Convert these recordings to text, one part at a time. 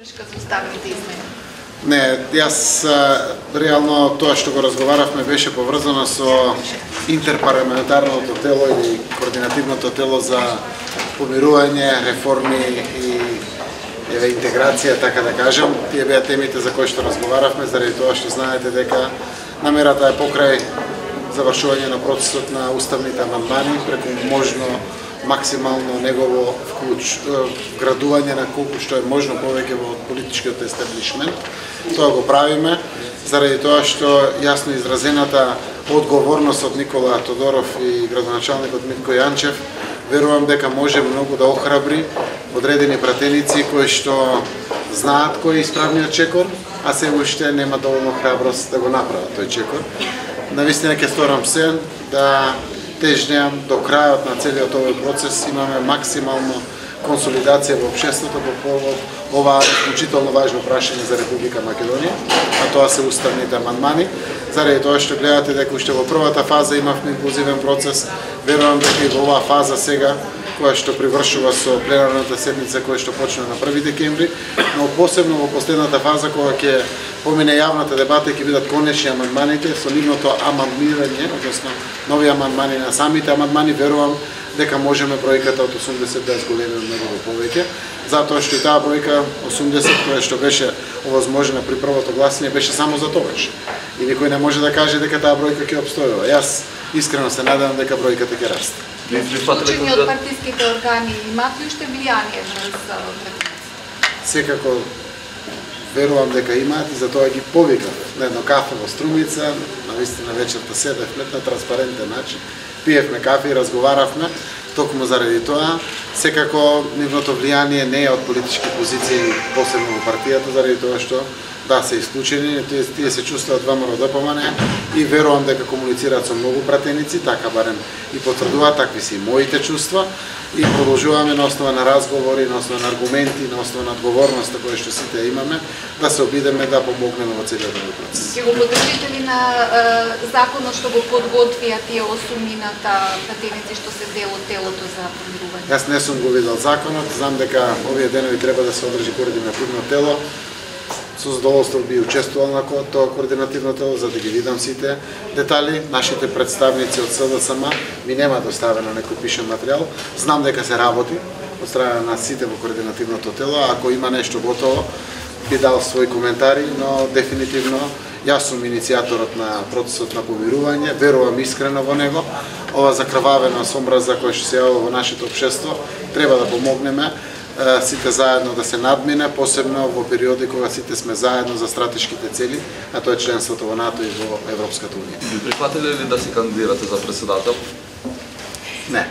подршка за оставените измени? Не, јас реално тоа што го разговаравме беше поврзано со интерпарламентарното тело или координативното тело за помирување, реформи и интеграција, така да кажам. Тие беа темите за кои што разговаравме, заради тоа што знаете дека намерата е покрај завршување на процесот на уставните амандмани, преку можно максимално негово вградување на колку што е можно повеќе во политичкиот естаблишмент. Тоа го правиме заради тоа што јасно изразената одговорност од Никола Тодоров и градоначалникот Митко Јанчев верувам дека може многу да охрабри одредени пратеници кои што знаат кој е исправниот чекор, а се уште нема доволно храброст да го направат тој чекор. Навистина ќе сторам се да тежнеам до крајот на целиот овој процес, имаме максимално консолидација во општеството по повод ова исклучително важно прашање за Република Македонија, а тоа се уставните амандмани. Заради тоа што гледате дека уште во првата фаза имавме инклузивен процес, верувам дека и во оваа фаза сега, која што привршува со пленарната седница која што почна на 1 декември, но посебно во последната фаза кога ќе помине јавната дебата и ќе бидат конечни амандманите со нивното амандмирање, односно нови амандмани на самите амандмани, верувам дека можеме бројката од 80 да зголемиме многу повеќе, затоа што и таа бројка 80 која што беше овозможена при првото гласање беше само за тогаш. И никој не може да каже дека таа бројка ќе обстојува. Јас искрено се надевам дека бројката ќе расте. Исклучени од партиските органи имаат ли уште влијание за пратеници? Секако верувам дека имаат и затоа ги повикав на едно кафе во Струмица, навистина вечерта седевме на транспарентен начин, пиевме кафе и разговаравме, токму заради тоа. Секако нивното влијание не е од политички позиции, посебно во партијата, заради тоа што да се исклучени, тие се чувствуваат ВМРО ДПМН и верувам дека комуницираат со многу пратеници, така барем и потврдуваат, такви се и моите чувства и продолжуваме на основа на разговори, на основа на аргументи, на основа на одговорноста која што сите имаме, да се обидеме да помогнеме во целиот овој процес. Ќе го подржите ли на законот што го подготвија тие 8-мината пратеници што се дел од телото за помирување? Јас не сум го видел законот, знам дека овие денови треба да се одржи координативно тело. Со задоволство би учествувал на тоа координативно тело за да ги видам сите детали. Нашите представници од СДСМ ми нема доставено некој пишен материјал. Знам дека се работи од страна на сите во координативното тело. Ако има нешто готово, би дал своји коментари, но дефинитивно јас сум иницијаторот на процесот на помирување, верувам искрено во него. Ова закрвавеност, омраза која што се јавува во нашето општество, треба да помогнеме сите заедно да се надмине, посебно во периоди кога сите сме заедно за стратешките цели, а тоа е членството во НАТО и во Европската унија. Би прифатиле ли да се кандидирате за председател? Не.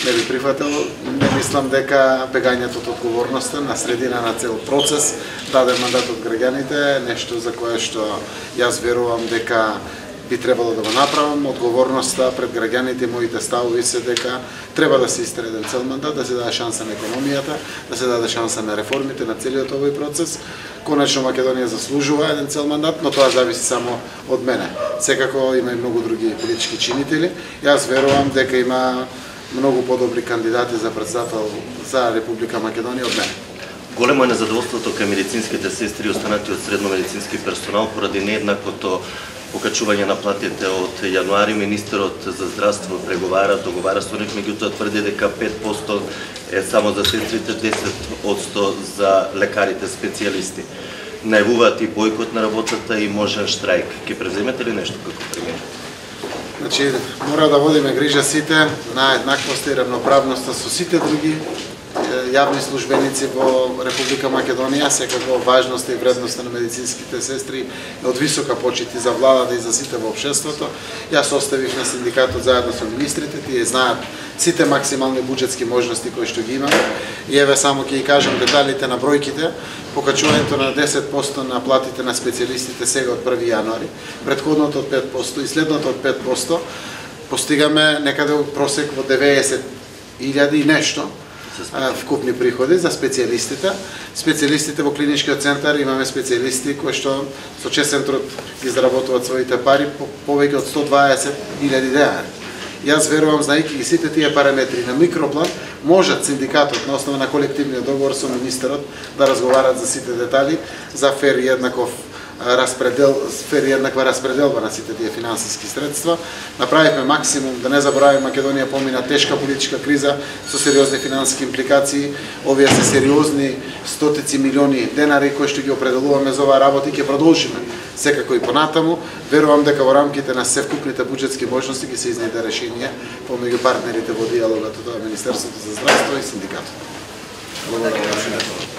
Не би прифатил. Не мислам дека бегањето од одговорноста на средина на цел процес, даде мандат од граѓаните, нешто за кое што јас верувам дека би требало да го направам. Одговорноста пред граѓаните, моите ставови се дека треба да се истреде цел мандат, да се даде шанса на економијата, да се даде шанса на реформите, на целиот овој процес. Конечно Македонија заслужува еден цел мандат, но тоа зависи само од мене. Секако има и многу други политички чинители. Јас верувам дека има многу подобри кандидати за председател за Република Македонија од мене. Големо е незадоволството кај медицинските сестри и останатиот средно-медицински персонал поради нееднаквото покачување на платите од јануари. Министерот за здравство договара со нив, меѓутоа тврди дека 5% е само за сестрите, 10% за лекарите специјалисти. Најавуваат и бойкот на работата и можен штрајк. Ќе превземете ли нешто како премиер? Значи, мора да водиме грижа сите на еднаквост и равноправноста со сите други јавни службеници во Република Македонија. Секако важноста и вредноста на медицинските сестри е од висока почит и за владата и за сите во општеството. Јас оставив на синдикатот заедно со министрите, тие знаат сите максимални буџетски можности кои што ги имаме. И еве само ќе ги кажам деталите на бројките. Покачувањето на 10% на платите на специјалистите сега од 1 јануари, претходното од 5% и следното од 5%, постигаме некаде просек во 90.000 и нешто вкупни приходи за специјалистите. Специјалистите во клиничкиот центар имаме специјалисти кои што со честен труд ги заработуваат своите пари повеќе од 120.000 денари. Јас верувам, знаејќи ги сите тие параметри на микроплан, можат синдикатот на основа на колективниот договор со министерот да разговарат за сите детали за фер и еднаква распределба на сите тие финансиски средства. Направивме максимум, да не забораваме, Македонија помина тешка политичка криза со сериозни финансиски импликации. Овие се сериозни стотици милиони денари кои што ги определуваме за оваа работа и ќе продолжиме секако и понатаму. Верувам дека во рамките на севкупните буџетски можности ќе се изнајде решение помеѓу партнерите во диалогот од Министерството за здравство и синдикатот. Благодарам.